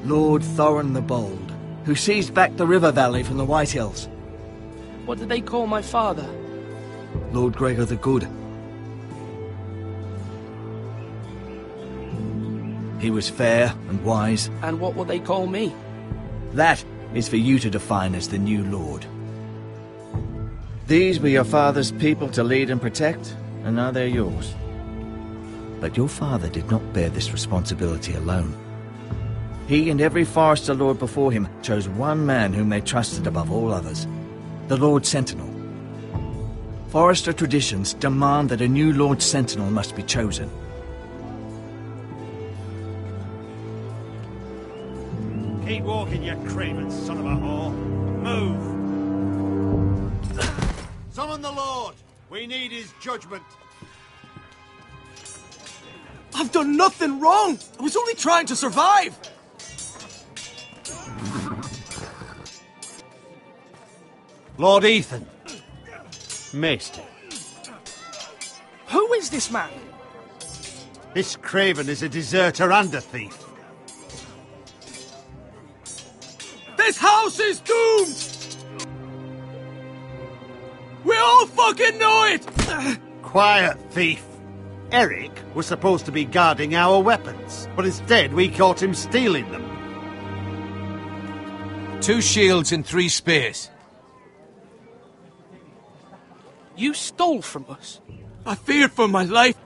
Lord Thorin the Bold, who seized back the river valley from the White Hills. What did they call my father? Lord Gregor the Good. He was fair and wise. And what will they call me? That is for you to define as the new lord. These were your father's people to lead and protect, and now they're yours. But your father did not bear this responsibility alone. He and every Forester Lord before him chose one man whom they trusted above all others, the Lord Sentinel. Forester traditions demand that a new Lord Sentinel must be chosen. Keep walking, you craven son of a whore. Move! Summon the Lord! We need his judgment. I've done nothing wrong! I was only trying to survive! Lord Ethan. Maester. Who is this man? This craven is a deserter and a thief. This house is doomed! We all fucking know it! Quiet, thief. Eric was supposed to be guarding our weapons, but instead we caught him stealing them. 2 shields and 3 spears. You stole from us. I feared for my life.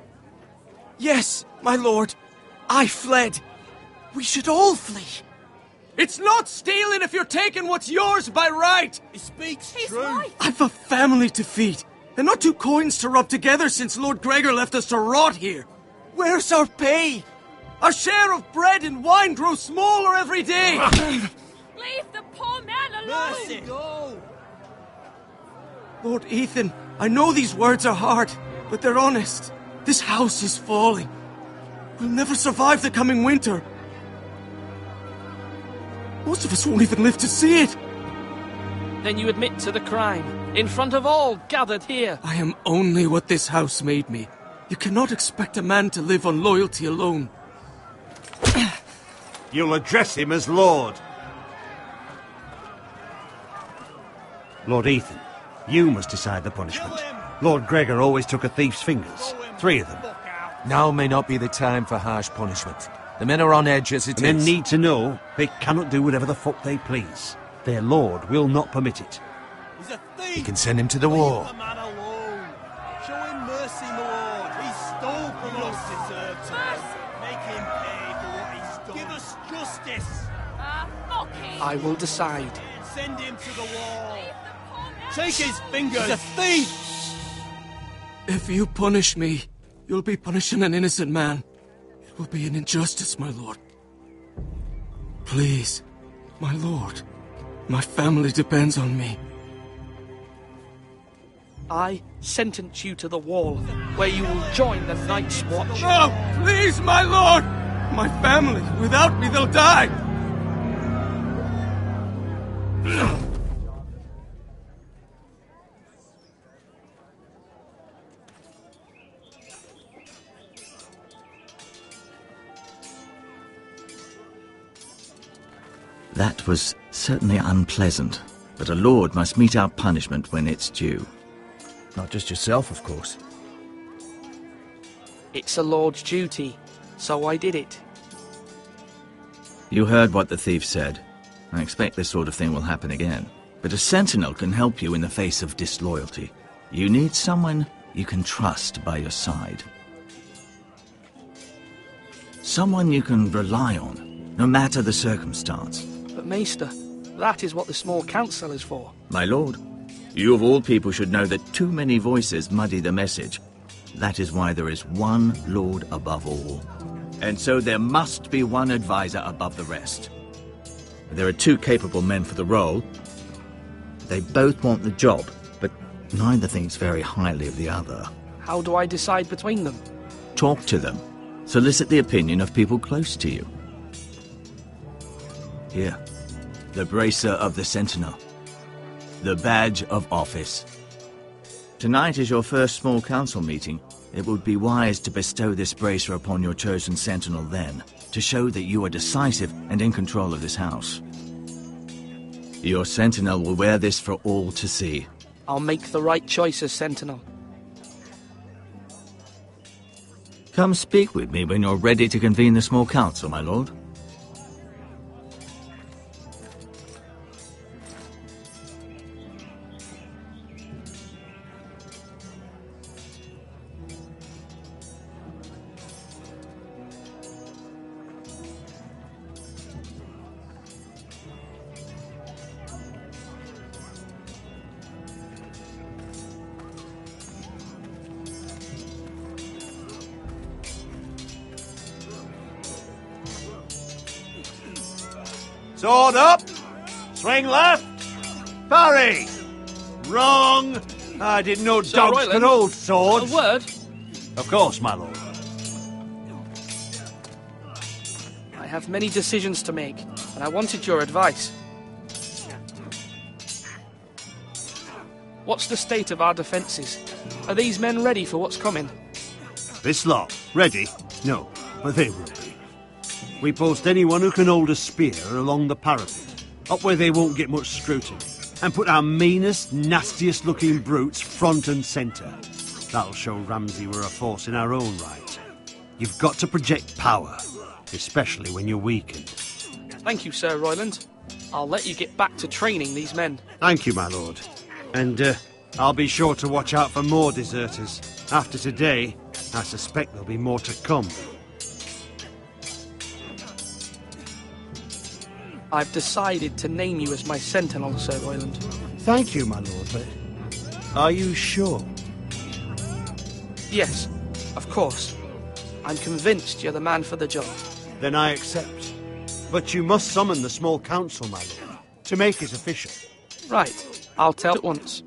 Yes, my lord. I fled. We should all flee. It's not stealing if you're taking what's yours by right. He speaks true. Right. I've a family to feed, and not 2 coins to rub together since Lord Gregor left us to rot here. Where's our pay? Our share of bread and wine grows smaller every day. Leave the poor man alone! Mercy. Go. Lord Ethan, I know these words are hard, but they're honest. This house is falling. We'll never survive the coming winter. Most of us won't even live to see it. Then you admit to the crime, in front of all gathered here. I am only what this house made me. You cannot expect a man to live on loyalty alone. You'll address him as Lord. Lord Ethan, you must decide the punishment. Lord Gregor always took a thief's fingers. 3 of them. Now may not be the time for harsh punishment. The men are on edge as it is. Men need to know they cannot do whatever the fuck they please. Their lord will not permit it. He's a thief! You can send him to the war. Leave the man alone. Show him mercy, my lord. He stole from us. Deserved to. Make him pay for what he stole. Give us justice. Fuck him! I will decide. Send him to the wall. Leave the poor man Take his fingers. He's a thief! If you punish me, you'll be punishing an innocent man. It will be an injustice, my lord. Please, my lord. My family depends on me. I sentence you to the wall, where you will join the Night's Watch. No, please, my lord! My family, without me, they'll die! That was certainly unpleasant, but a lord must mete out punishment when it's due. Not just yourself, of course. It's a lord's duty, so I did it. You heard what the thief said. I expect this sort of thing will happen again. But a sentinel can help you in the face of disloyalty. You need someone you can trust by your side. Someone you can rely on, no matter the circumstance. But Maester, that is what the small council is for. My lord, you of all people should know that too many voices muddy the message. That is why there is one lord above all. And so there must be one advisor above the rest. There are 2 capable men for the role. They both want the job, but neither thinks very highly of the other. How do I decide between them? Talk to them. Solicit the opinion of people close to you. Here, the bracer of the Sentinel. The badge of office. Tonight is your first small council meeting. It would be wise to bestow this bracer upon your chosen sentinel then, to show that you are decisive and in control of this house. Your sentinel will wear this for all to see. I'll make the right choice as sentinel. Come speak with me when you're ready to convene the small council, my lord. Sword up! Swing left! Parry! Wrong! I didn't know Sir dogs Royland, could hold swords. A word? Of course, my lord. I have many decisions to make, and I wanted your advice. What's the state of our defences? Are these men ready for what's coming? This lot, ready? No, but they will be. We post anyone who can hold a spear along the parapet, up where they won't get much scrutiny, and put our meanest, nastiest looking brutes front and centre. That'll show Ramsay we're a force in our own right. You've got to project power, especially when you're weakened. Thank you, Sir Royland. I'll let you get back to training these men. Thank you, my lord. And I'll be sure to watch out for more deserters. After today, I suspect there'll be more to come. I've decided to name you as my sentinel, Sir Royland. Thank you, my lord, but are you sure? Yes, of course. I'm convinced you're the man for the job. Then I accept. But you must summon the small council, my lord, to make it official. Right, I'll tell at once.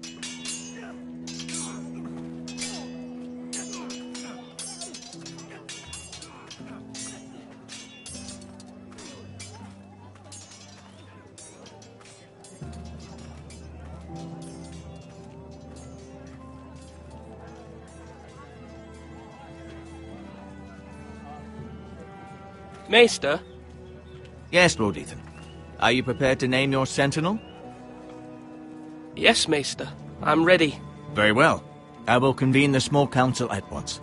Maester? Yes, Lord Ethan. Are you prepared to name your sentinel? Yes, Maester. I'm ready. Very well. I will convene the small council at once.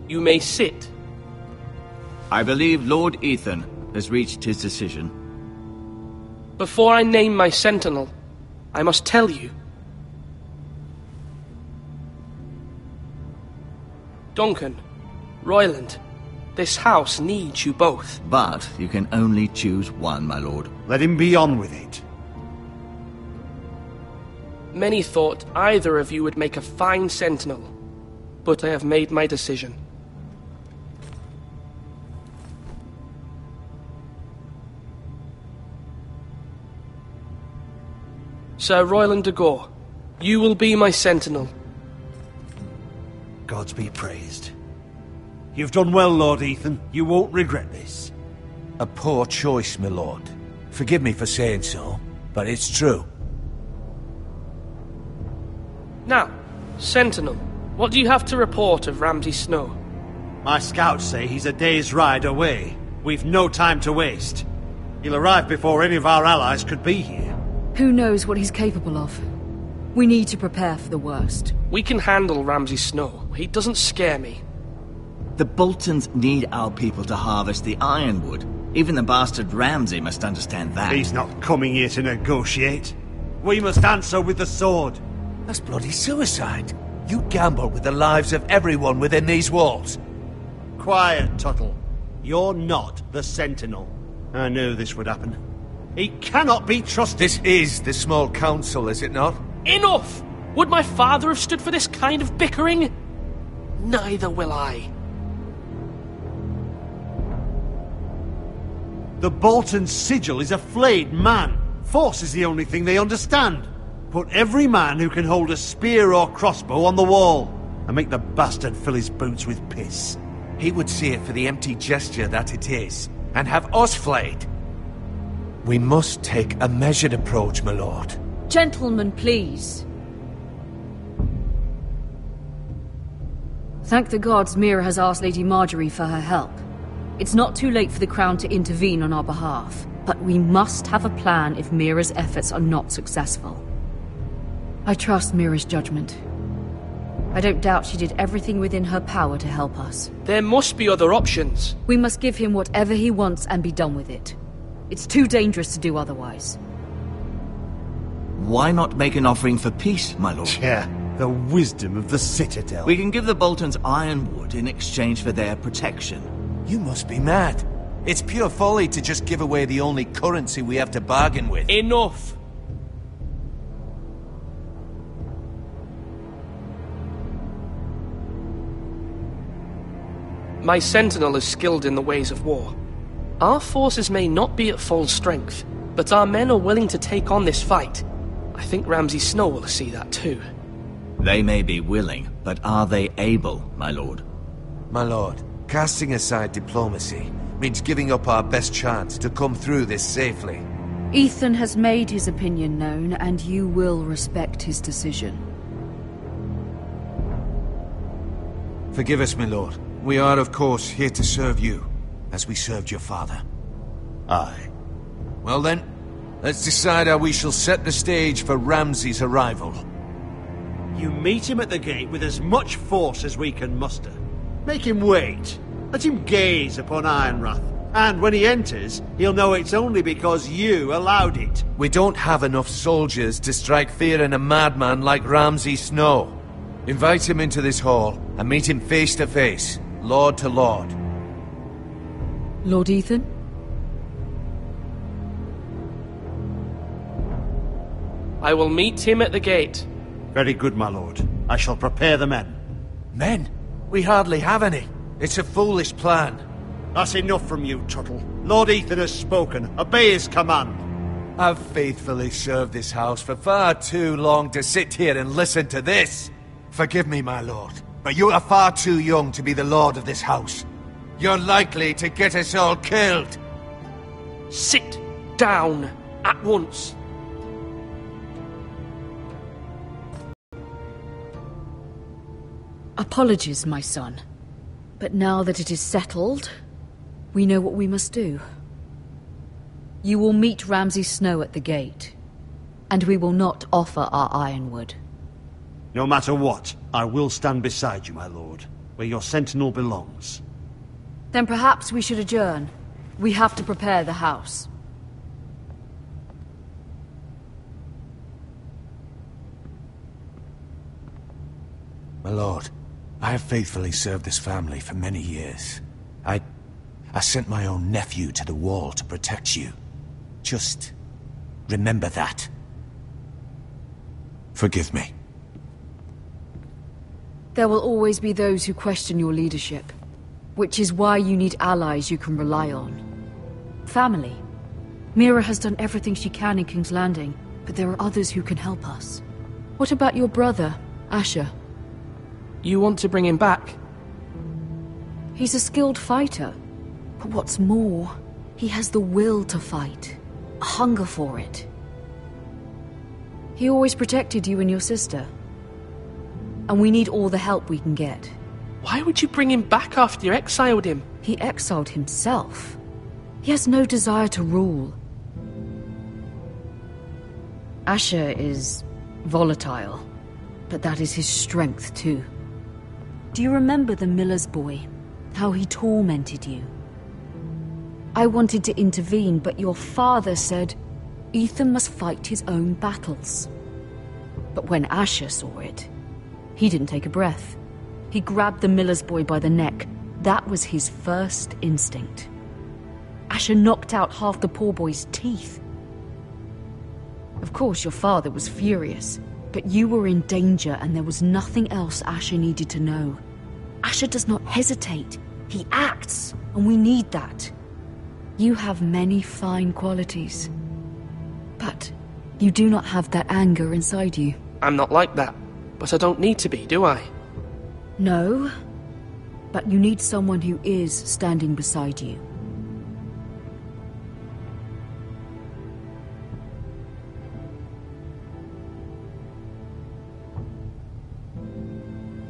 You may sit. I believe Lord Ethan has reached his decision. Before I name my sentinel, I must tell you. Duncan, Royland, this house needs you both. But you can only choose one, my lord. Let him be on with it. Many thought either of you would make a fine sentinel, but I have made my decision. Sir Royland de Gore, you will be my sentinel. Gods be praised. You've done well, Lord Ethan. You won't regret this. A poor choice, my lord. Forgive me for saying so, but it's true. Now, sentinel, what do you have to report of Ramsay Snow? My scouts say he's a day's ride away. We've no time to waste. He'll arrive before any of our allies could be here. Who knows what he's capable of? We need to prepare for the worst. We can handle Ramsay Snow. He doesn't scare me. The Boltons need our people to harvest the ironwood. Even the bastard Ramsay must understand that. He's not coming here to negotiate. We must answer with the sword. That's bloody suicide. You gamble with the lives of everyone within these walls. Quiet, Tuttle. You're not the Sentinel. I knew this would happen. He cannot be trusted. This is the small council, is it not? Enough! Would my father have stood for this kind of bickering? Neither will I. The Bolton sigil is a flayed man. Force is the only thing they understand. Put every man who can hold a spear or crossbow on the wall, and make the bastard fill his boots with piss. He would see it for the empty gesture that it is, and have us flayed. We must take a measured approach, my lord. Gentlemen, please. Thank the gods Mira has asked Lady Marjorie for her help. It's not too late for the Crown to intervene on our behalf, but we must have a plan if Mira's efforts are not successful. I trust Mira's judgment. I don't doubt she did everything within her power to help us. There must be other options. We must give him whatever he wants and be done with it. It's too dangerous to do otherwise. Why not make an offering for peace, my lord? Yeah, the wisdom of the Citadel. We can give the Boltons ironwood in exchange for their protection. You must be mad. It's pure folly to just give away the only currency we have to bargain with. Enough! My sentinel is skilled in the ways of war. Our forces may not be at full strength, but our men are willing to take on this fight. I think Ramsay Snow will see that too. They may be willing, but are they able, my lord? My lord, casting aside diplomacy means giving up our best chance to come through this safely. Ethan has made his opinion known, and you will respect his decision. Forgive us, my lord. We are, of course, here to serve you, as we served your father. Aye. Well then, let's decide how we shall set the stage for Ramsay's arrival. You meet him at the gate with as much force as we can muster. Make him wait. Let him gaze upon Ironrath. And when he enters, he'll know it's only because you allowed it. We don't have enough soldiers to strike fear in a madman like Ramsay Snow. Invite him into this hall, and meet him face to face, lord to lord. Lord Ethan? I will meet him at the gate. Very good, my lord. I shall prepare the men. Men? We hardly have any. It's a foolish plan. That's enough from you, Tuttle. Lord Ethan has spoken. Obey his command. I've faithfully served this house for far too long to sit here and listen to this. Forgive me, my lord, but you are far too young to be the lord of this house. You're likely to get us all killed. Sit down at once. Apologies, my son. But now that it is settled, we know what we must do. You will meet Ramsay Snow at the gate, and we will not offer our ironwood. No matter what, I will stand beside you, my lord, where your sentinel belongs. Then perhaps we should adjourn. We have to prepare the house. My lord, I have faithfully served this family for many years. I sent my own nephew to the wall to protect you. Just remember that. Forgive me. There will always be those who question your leadership, which is why you need allies you can rely on. Family. Mira has done everything she can in King's Landing, but there are others who can help us. What about your brother, Asher? You want to bring him back? He's a skilled fighter, but what's more, he has the will to fight, a hunger for it. He always protected you and your sister, and we need all the help we can get. Why would you bring him back after you exiled him? He exiled himself. He has no desire to rule. Asher is volatile, but that is his strength too. Do you remember the miller's boy? How he tormented you? I wanted to intervene, but your father said Ethan must fight his own battles. But when Asher saw it, he didn't take a breath. He grabbed the miller's boy by the neck. That was his first instinct. Asher knocked out half the poor boy's teeth. Of course, your father was furious, but you were in danger and there was nothing else Asher needed to know. Asher does not hesitate. He acts, and we need that. You have many fine qualities, but you do not have that anger inside you. I'm not like that, but I don't need to be, do I? No, but you need someone who is standing beside you.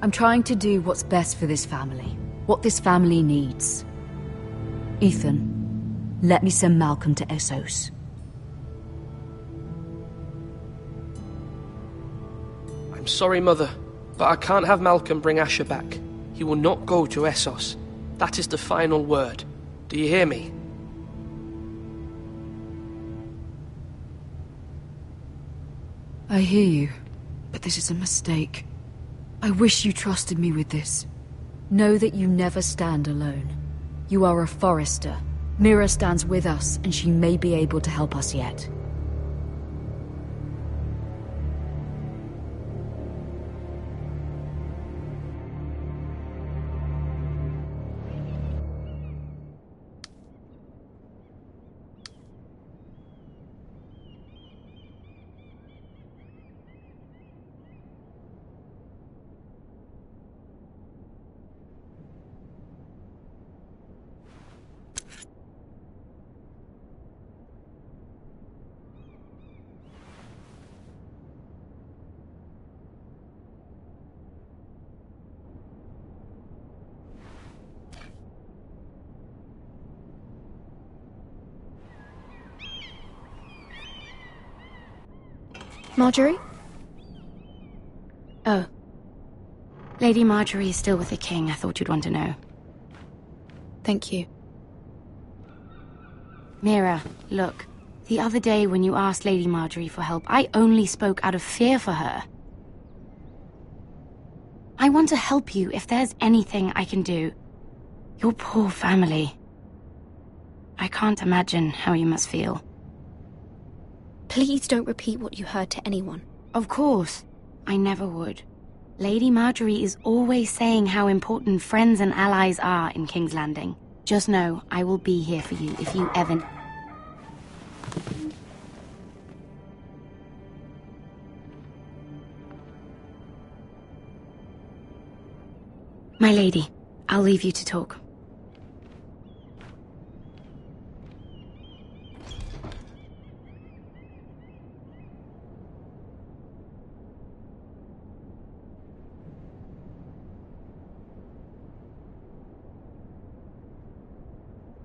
I'm trying to do what's best for this family, what this family needs. Ethan, let me send Malcolm to Essos. I'm sorry, Mother, but I can't have Malcolm bring Asher back. He will not go to Essos. That is the final word. Do you hear me? I hear you, but this is a mistake. I wish you trusted me with this. Know that you never stand alone. You are a Forester. Mira stands with us, and she may be able to help us yet. Marjorie? Oh. Lady Marjorie is still with the king. I thought you'd want to know. Thank you. Mira, look. The other day when you asked Lady Marjorie for help, I only spoke out of fear for her. I want to help you if there's anything I can do. Your poor family. I can't imagine how you must feel. Please don't repeat what you heard to anyone. Of course. I never would. Lady Marjorie is always saying how important friends and allies are in King's Landing. Just know, I will be here for you if you ever... My lady, I'll leave you to talk.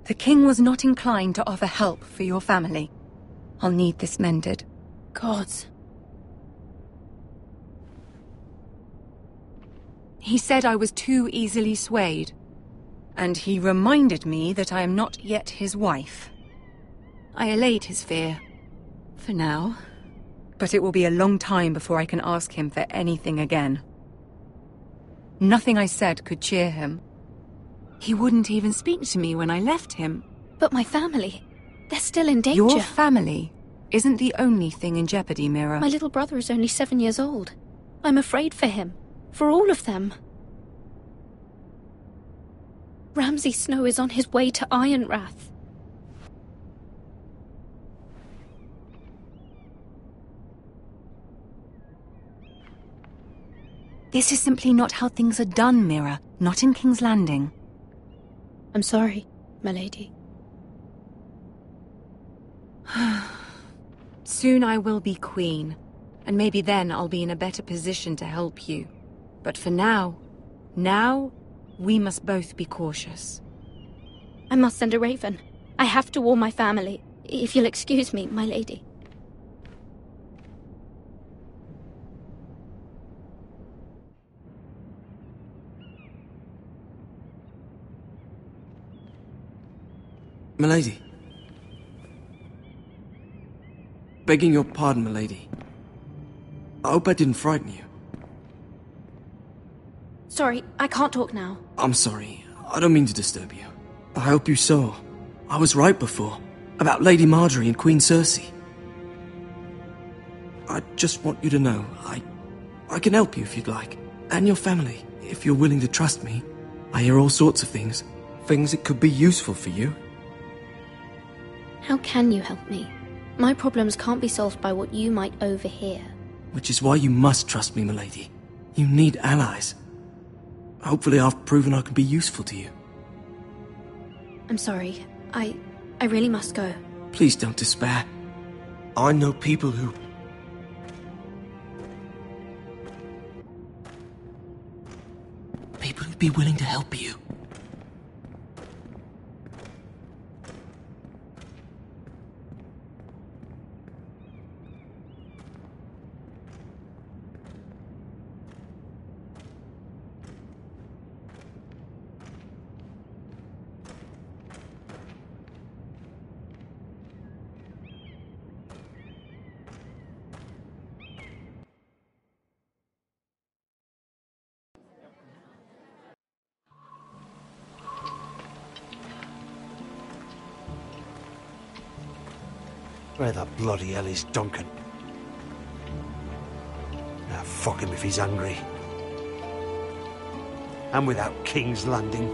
The king was not inclined to offer help for your family. I'll need this mended. Gods. He said I was too easily swayed. And he reminded me that I am not yet his wife. I allayed his fear. For now. But it will be a long time before I can ask him for anything again. Nothing I said could cheer him. He wouldn't even speak to me when I left him. But my family, they're still in danger. Your family isn't the only thing in jeopardy, Mira. My little brother is only 7 years old. I'm afraid for him. For all of them. Ramsay Snow is on his way to Ironrath. This is simply not how things are done, Mira. Not in King's Landing. I'm sorry, my lady. Soon I will be queen, and maybe then I'll be in a better position to help you. But for now, we must both be cautious. I must send a raven. I have to warn my family. If you'll excuse me, my lady. Milady. Begging your pardon, milady. I hope I didn't frighten you. Sorry, I can't talk now. I'm sorry. I don't mean to disturb you. I hope you saw. I was right before. About Lady Marjorie and Queen Cersei. I just want you to know, I can help you if you'd like. And your family, if you're willing to trust me. I hear all sorts of things. Things that could be useful for you. How can you help me? My problems can't be solved by what you might overhear. Which is why you must trust me, milady. You need allies. Hopefully I've proven I can be useful to you. I'm sorry. I really must go. Please don't despair. I know people who... People who'd be willing to help you. Where the bloody hell is Duncan? Ah, fuck him if he's angry. And without King's Landing.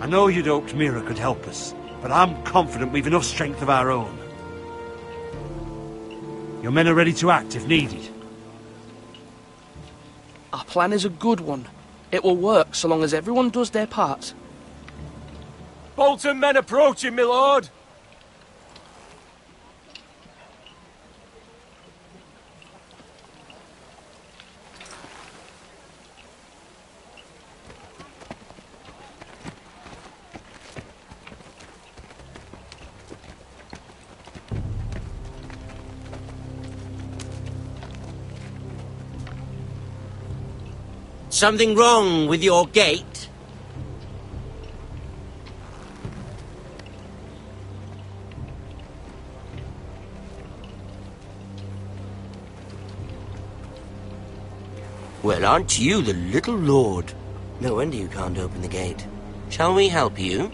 I know you'd hoped Mira could help us, but I'm confident we've enough strength of our own. Your men are ready to act if needed. Our plan is a good one. It will work so long as everyone does their part. Bolton men approaching, my lord! Something wrong with your gate? Well, aren't you the little lord? No wonder you can't open the gate. Shall we help you?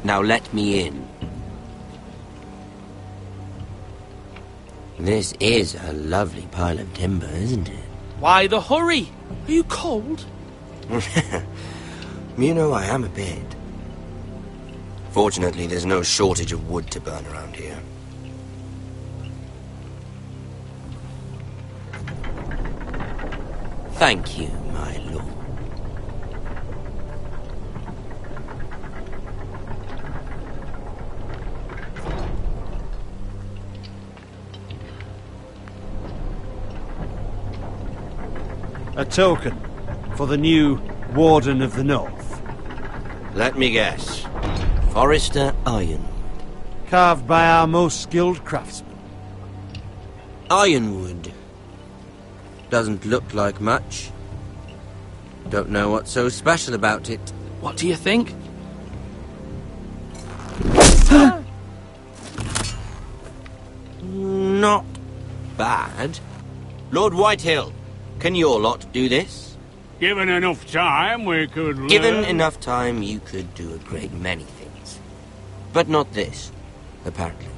Now let me in. This is a lovely pile of timber, isn't it? Why the hurry? Are you cold? You know I am a bit. Fortunately, there's no shortage of wood to burn around here. Thank you, my lord. A token for the new Warden of the North. Let me guess. Forrester Ironwood. Carved by our most skilled craftsmen. Ironwood. Doesn't look like much. Don't know what's so special about it. What do you think? Not bad. Lord Whitehill, can your lot do this? Given enough time, we could learn. Given enough time, you could do a great many things. But not this, apparently.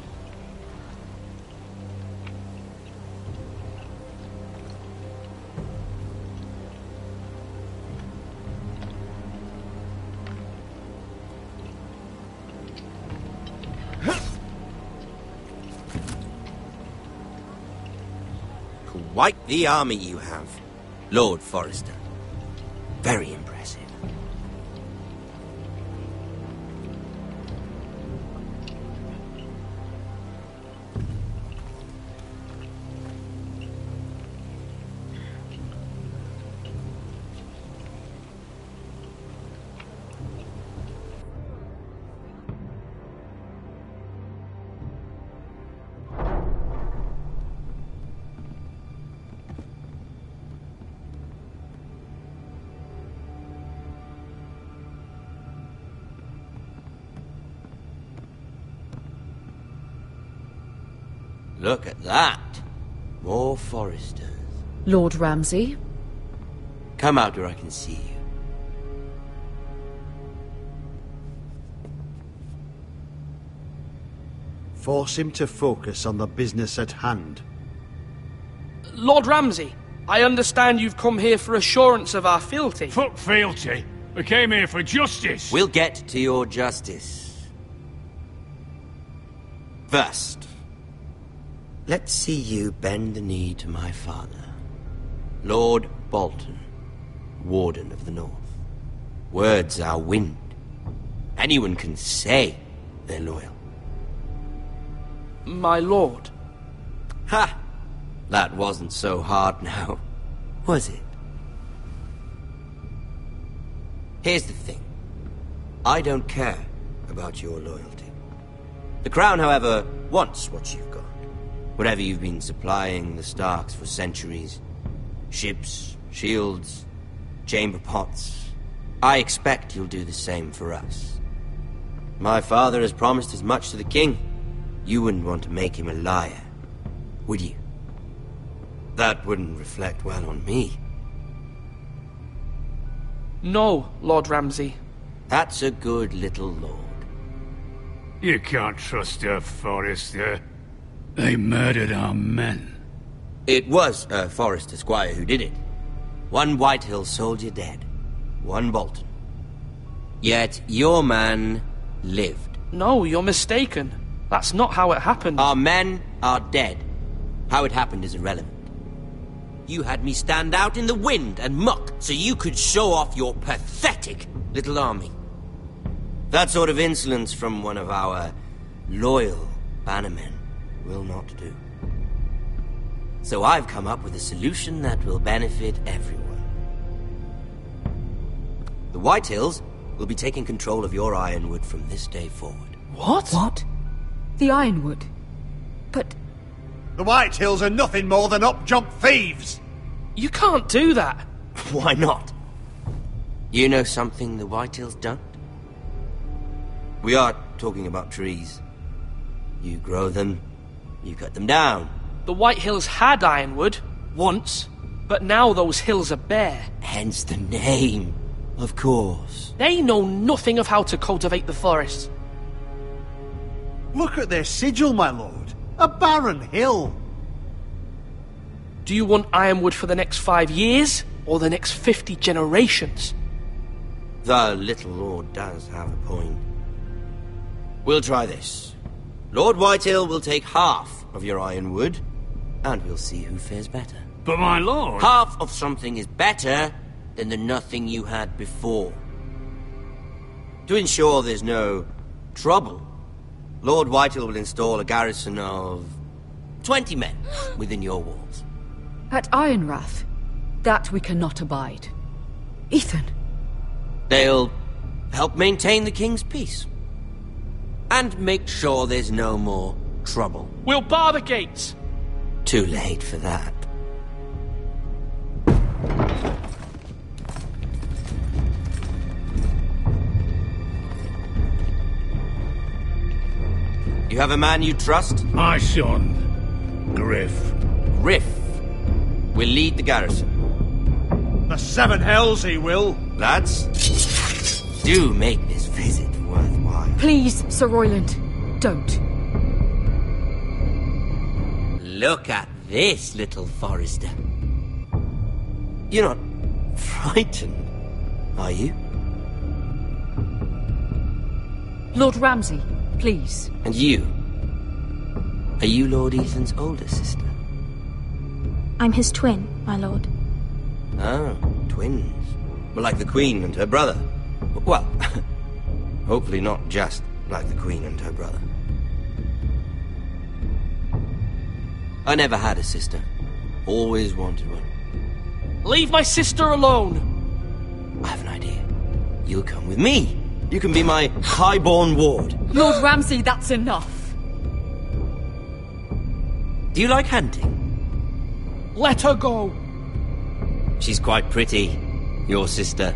Quite the army you have, Lord Forrester. Very impressive. Look at that. More Forresters. Lord Ramsay? Come out where I can see you. Force him to focus on the business at hand. Lord Ramsay, I understand you've come here for assurance of our fealty. Fuck fealty. We came here for justice. We'll get to your justice. First, let's see you bend the knee to my father, Lord Bolton, Warden of the North. Words are wind. Anyone can say they're loyal. My lord. Ha! That wasn't so hard now, was it? Here's the thing. I don't care about your loyalty. The Crown, however, wants what you've got. Whatever you've been supplying the Starks for centuries. Ships, shields, chamber pots. I expect you'll do the same for us. My father has promised as much to the king. You wouldn't want to make him a liar, would you? That wouldn't reflect well on me. No, Lord Ramsay. That's a good little lord. You can't trust her, Forrester. They murdered our men. It was a Forrester squire who did it. One Whitehill soldier dead. One Bolton. Yet your man lived. No, you're mistaken. That's not how it happened. Our men are dead. How it happened is irrelevant. You had me stand out in the wind and muck so you could show off your pathetic little army. That sort of insolence from one of our loyal bannermen will not do. So I've come up with a solution that will benefit everyone. The Whitehills will be taking control of your Ironwood from this day forward. What? What? The Ironwood? But... The Whitehills are nothing more than up-jump thieves! You can't do that! Why not? You know something the Whitehills don't? We are talking about trees. You grow them, you cut them down. The Whitehills had Ironwood, once, but now those hills are bare. Hence the name, of course. They know nothing of how to cultivate the forests. Look at their sigil, my lord. A barren hill. Do you want Ironwood for the next 5 years, or the next 50 generations? The little lord does have a point. We'll try this. Lord Whitehill will take half of your Ironwood, and we'll see who fares better. But my lord... Half of something is better than the nothing you had before. To ensure there's no trouble, Lord Whitehill will install a garrison of 20 men within your walls. At Ironrath? That we cannot abide. Ethan! They'll help maintain the king's peace. And make sure there's no more trouble. We'll bar the gates! Too late for that. You have a man you trust? My son, Griff. Griff will lead the garrison. The seven hells he will. Lads, do make this visit worthwhile. Please, Sir Royland, don't. Look at this, little Forrester. You're not frightened, are you? Lord Ramsay, please. And you? Are you Lord Ethan's older sister? I'm his twin, my lord. Oh, twins. Well, like the Queen and her brother. Well, hopefully not just like the Queen and her brother. I never had a sister. Always wanted one. Leave my sister alone! I have an idea. You'll come with me. You can be my highborn ward. Lord Ramsay, that's enough. Do you like hunting? Let her go! She's quite pretty, your sister.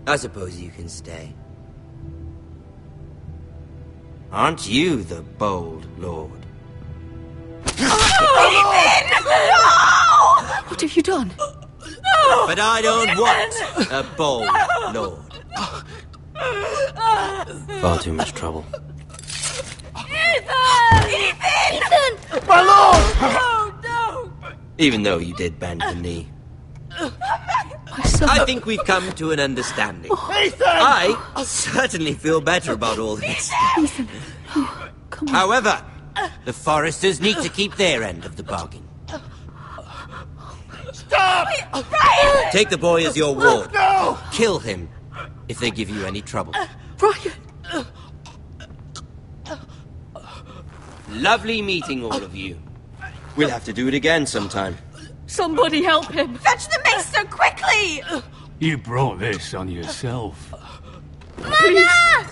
I suppose you can stay. Aren't you the bold lord? Ethan! No! What have you done? No! But I don't want a bold lord. Far too much trouble. Ethan! Ethan! My lord! No, no! Even though you did bend the knee. I think we've come to an understanding. Ethan! I certainly feel better about all this. Ethan. Oh, come on. However, the Foresters need to keep their end of the bargain. Stop! Brian! Take the boy as your ward. No! Kill him if they give you any trouble. Brian! Lovely meeting all of you. We'll have to do it again sometime. Somebody help him! Fetch the mace so quickly! You brought this on yourself. Mother!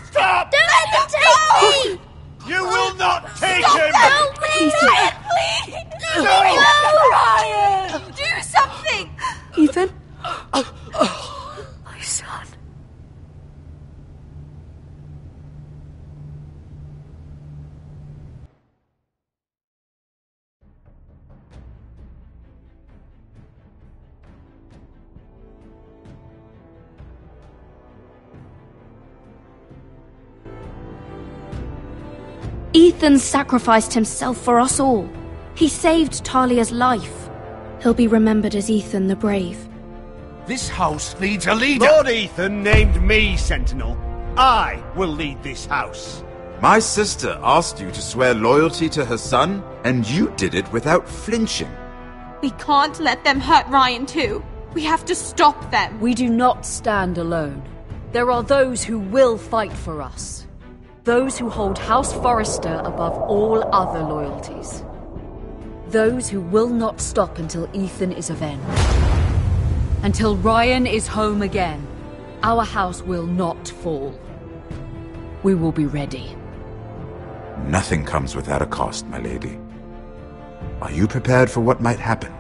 Stop! Don't let them take me! You will not take Stop! him! Help me! Brian, please! No! Brian! Do something! Ethan? My son. Ethan sacrificed himself for us all. He saved Talia's life. He'll be remembered as Ethan the Brave. This house needs a leader! Lord Ethan named me Sentinel. I will lead this house. My sister asked you to swear loyalty to her son, and you did it without flinching. We can't let them hurt Ryan too. We have to stop them. We do not stand alone. There are those who will fight for us. Those who hold House Forrester above all other loyalties. Those who will not stop until Ethan is avenged. Until Ryan is home again, our house will not fall. We will be ready. Nothing comes without a cost, my lady. Are you prepared for what might happen?